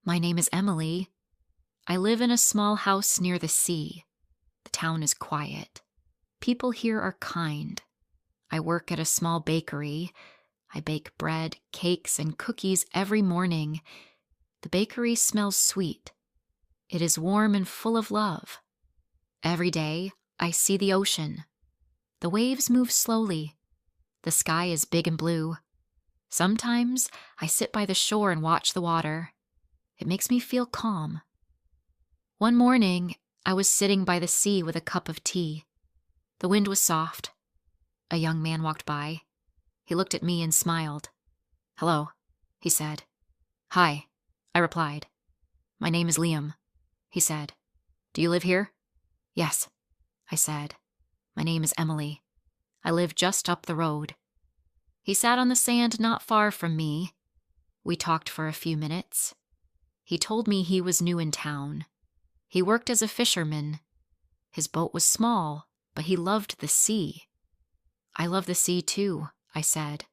My name is Emily. I live in a small house near the sea. The town is quiet. People here are kind. I work at a small bakery. I bake bread, cakes, and cookies every morning. The bakery smells sweet. It is warm and full of love. Every day, I see the ocean. The waves move slowly. The sky is big and blue. Sometimes I sit by the shore and watch the water. It makes me feel calm. One morning, I was sitting by the sea with a cup of tea. The wind was soft. A young man walked by. He looked at me and smiled. "Hello," he said. "Hi," I replied. "My name is Liam," he said. "Do you live here?" "Yes," I said. "My name is Emily. I live just up the road." He sat on the sand not far from me. We talked for a few minutes. He told me he was new in town. He worked as a fisherman. His boat was small, but he loved the sea. "I love the sea too," I said.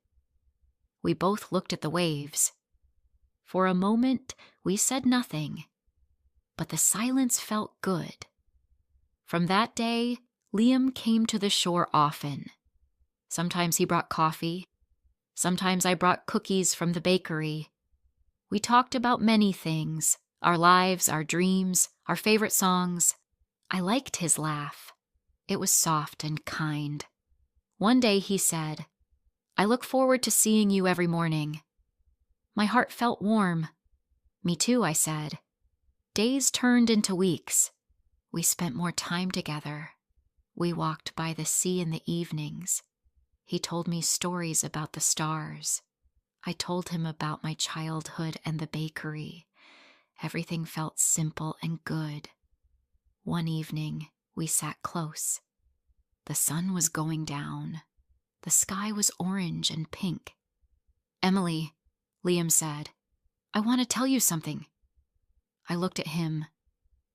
We both looked at the waves. For a moment, we said nothing, but the silence felt good. From that day, Liam came to the shore often. Sometimes he brought coffee. Sometimes I brought cookies from the bakery. We talked about many things, our lives, our dreams, our favorite songs. I liked his laugh. It was soft and kind. One day he said, "I look forward to seeing you every morning." My heart felt warm. "Me too," I said. Days turned into weeks. We spent more time together. We walked by the sea in the evenings. He told me stories about the stars. I told him about my childhood and the bakery. Everything felt simple and good. One evening, we sat close. The sun was going down. The sky was orange and pink. "Emily," Liam said, "I want to tell you something." I looked at him.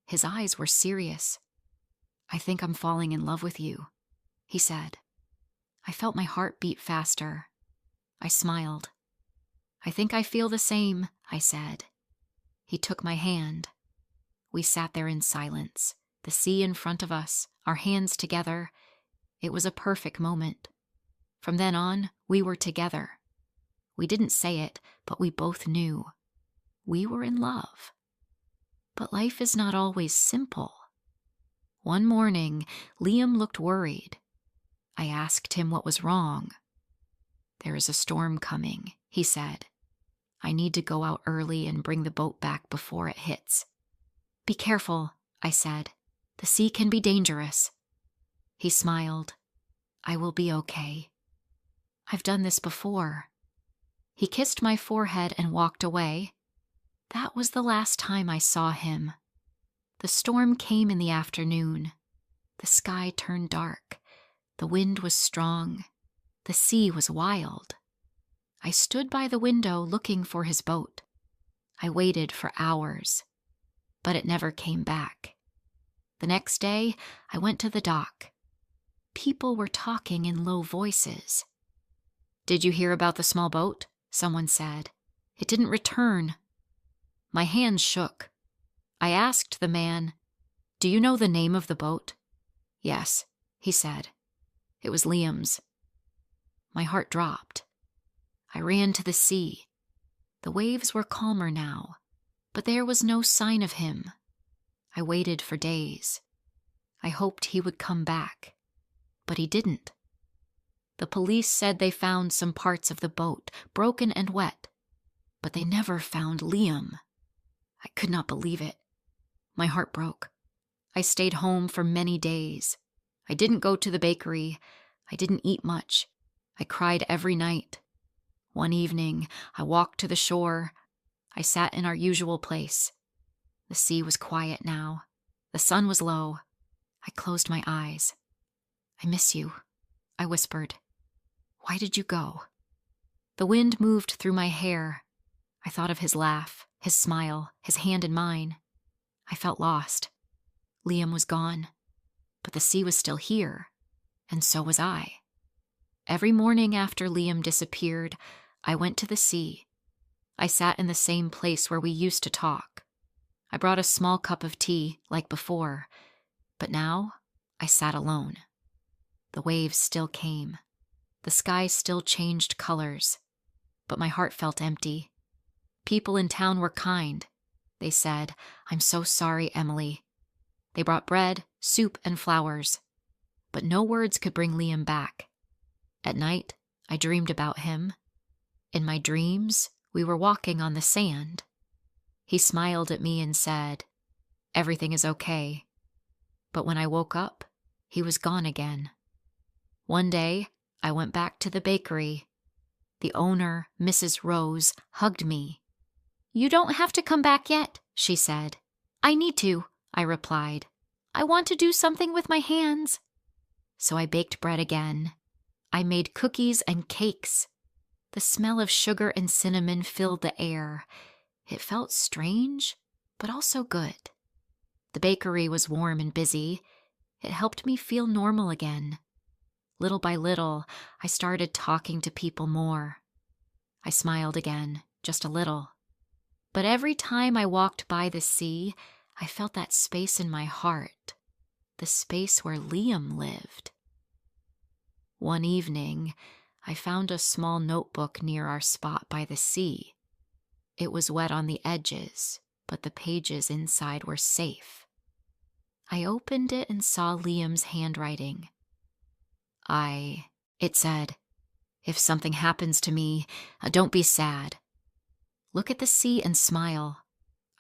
His eyes were serious. "I think I'm falling in love with you," he said. I felt my heart beat faster. I smiled. "I think I feel the same," I said. He took my hand. We sat there in silence, the sea in front of us, our hands together. It was a perfect moment. From then on, we were together. We didn't say it, but we both knew. We were in love. But life is not always simple. One morning, Liam looked worried. I asked him what was wrong. "There is a storm coming," he said. "I need to go out early and bring the boat back before it hits." "Be careful," I said. "The sea can be dangerous." He smiled. "I will be okay. I've done this before." He kissed my forehead and walked away. That was the last time I saw him. The storm came in the afternoon. The sky turned dark. The wind was strong. The sea was wild. I stood by the window looking for his boat. I waited for hours, but it never came back. The next day, I went to the dock. People were talking in low voices. "Did you hear about the small boat?" someone said. "It didn't return." My hands shook. I asked the man, "Do you know the name of the boat?" "Yes," he said. It was Liam's. My heart dropped. I ran to the sea. The waves were calmer now, but there was no sign of him. I waited for days. I hoped he would come back, but he didn't. The police said they found some parts of the boat, broken and wet, but they never found Liam. I could not believe it. My heart broke. I stayed home for many days. I didn't go to the bakery. I didn't eat much. I cried every night. One evening, I walked to the shore. I sat in our usual place. The sea was quiet now. The sun was low. I closed my eyes. "I miss you," I whispered. "Why did you go?" The wind moved through my hair. I thought of his laugh, his smile, his hand in mine. I felt lost. Liam was gone, but the sea was still here, and so was I. Every morning after Liam disappeared, I went to the sea. I sat in the same place where we used to talk. I brought a small cup of tea, like before, but now I sat alone. The waves still came. The sky still changed colors, but my heart felt empty. People in town were kind. They said, "I'm so sorry, Emily." They brought bread, soup, and flowers, but no words could bring Liam back. At night, I dreamed about him. In my dreams, we were walking on the sand. He smiled at me and said, "Everything is okay." But when I woke up, he was gone again. One day, I went back to the bakery. The owner, Mrs. Rose, hugged me. "You don't have to come back yet," she said. "I need to," I replied. "I want to do something with my hands." So I baked bread again. I made cookies and cakes. The smell of sugar and cinnamon filled the air. It felt strange, but also good. The bakery was warm and busy. It helped me feel normal again. Little by little, I started talking to people more. I smiled again, just a little. But every time I walked by the sea, I felt that space in my heart, the space where Liam lived. One evening, I found a small notebook near our spot by the sea. It was wet on the edges, but the pages inside were safe. I opened it and saw Liam's handwriting. It said, "If something happens to me, don't be sad. Look at the sea and smile."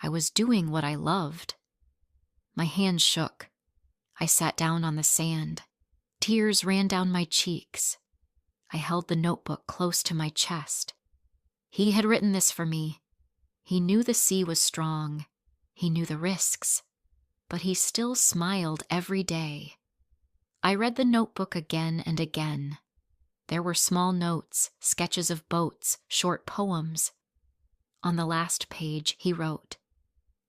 I was doing what I loved. My hands shook. I sat down on the sand. Tears ran down my cheeks. I held the notebook close to my chest. He had written this for me. He knew the sea was strong. He knew the risks. But he still smiled every day. I read the notebook again and again. There were small notes, sketches of boats, short poems. On the last page, he wrote,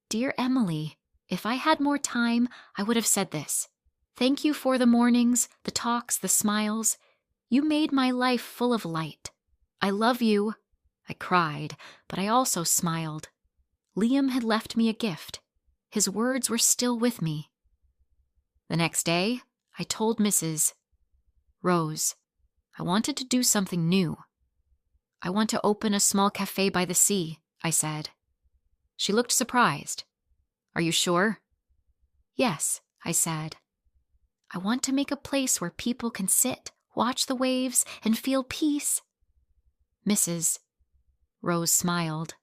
"Dear Emily, if I had more time, I would have said this. Thank you for the mornings, the talks, the smiles. You made my life full of light. I love you." I cried, but I also smiled. Liam had left me a gift. His words were still with me. The next day, I told Mrs. Rose, I wanted to do something new. "I want to open a small cafe by the sea," I said. She looked surprised. "Are you sure?" "Yes," I said. "I want to make a place where people can sit, watch the waves, and feel peace." Mrs. Rose smiled.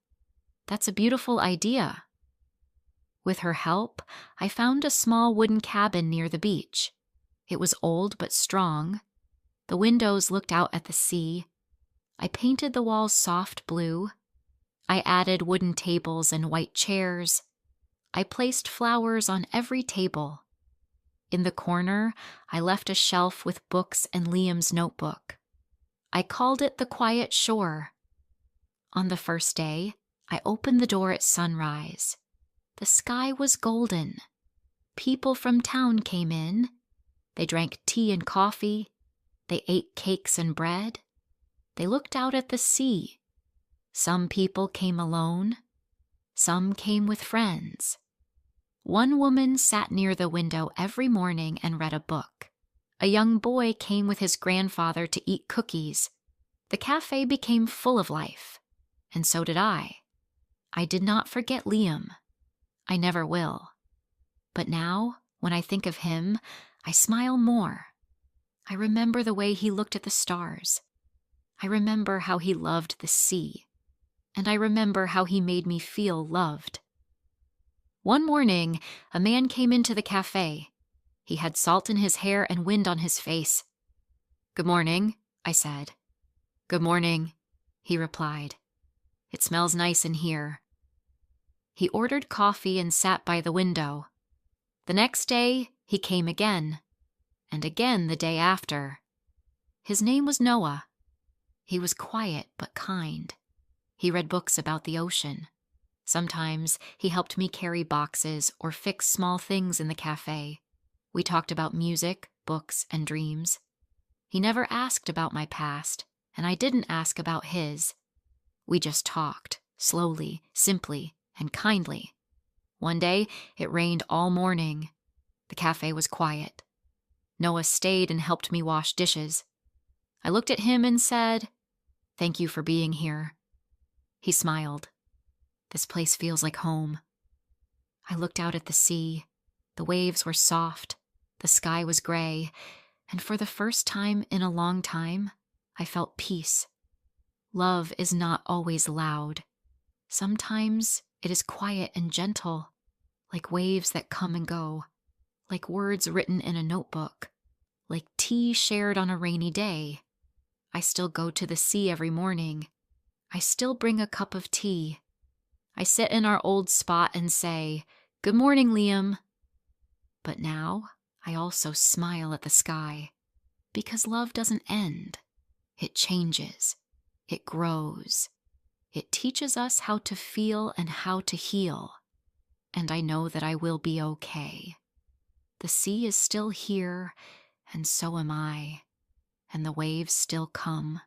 "That's a beautiful idea." With her help, I found a small wooden cabin near the beach. It was old but strong. The windows looked out at the sea. I painted the walls soft blue. I added wooden tables and white chairs. I placed flowers on every table. In the corner, I left a shelf with books and Liam's notebook. I called it the Quiet Shore. On the first day, I opened the door at sunrise. The sky was golden. People from town came in. They drank tea and coffee. They ate cakes and bread. They looked out at the sea. Some people came alone. Some came with friends. One woman sat near the window every morning and read a book. A young boy came with his grandfather to eat cookies. The cafe became full of life, and so did I. I did not forget Liam. I never will. But now, when I think of him, I smile more. I remember the way he looked at the stars. I remember how he loved the sea. And I remember how he made me feel loved. One morning, a man came into the cafe. He had salt in his hair and wind on his face. "Good morning," I said. "Good morning," he replied. "It smells nice in here." He ordered coffee and sat by the window. The next day, he came again, and again the day after. His name was Noah. He was quiet but kind. He read books about the ocean. Sometimes he helped me carry boxes or fix small things in the cafe. We talked about music, books, and dreams. He never asked about my past, and I didn't ask about his. We just talked, slowly, simply, and kindly. One day, it rained all morning. The cafe was quiet. Noah stayed and helped me wash dishes. I looked at him and said, "Thank you for being here." He smiled. "This place feels like home." I looked out at the sea. The waves were soft. The sky was gray. And for the first time in a long time, I felt peace. Love is not always loud. Sometimes it is quiet and gentle, like waves that come and go, like words written in a notebook, like tea shared on a rainy day. I still go to the sea every morning. I still bring a cup of tea. I sit in our old spot and say, "Good morning, Liam." But now I also smile at the sky, because love doesn't end. It changes. It grows. It teaches us how to feel and how to heal. And I know that I will be okay. The sea is still here, and so am I. And the waves still come,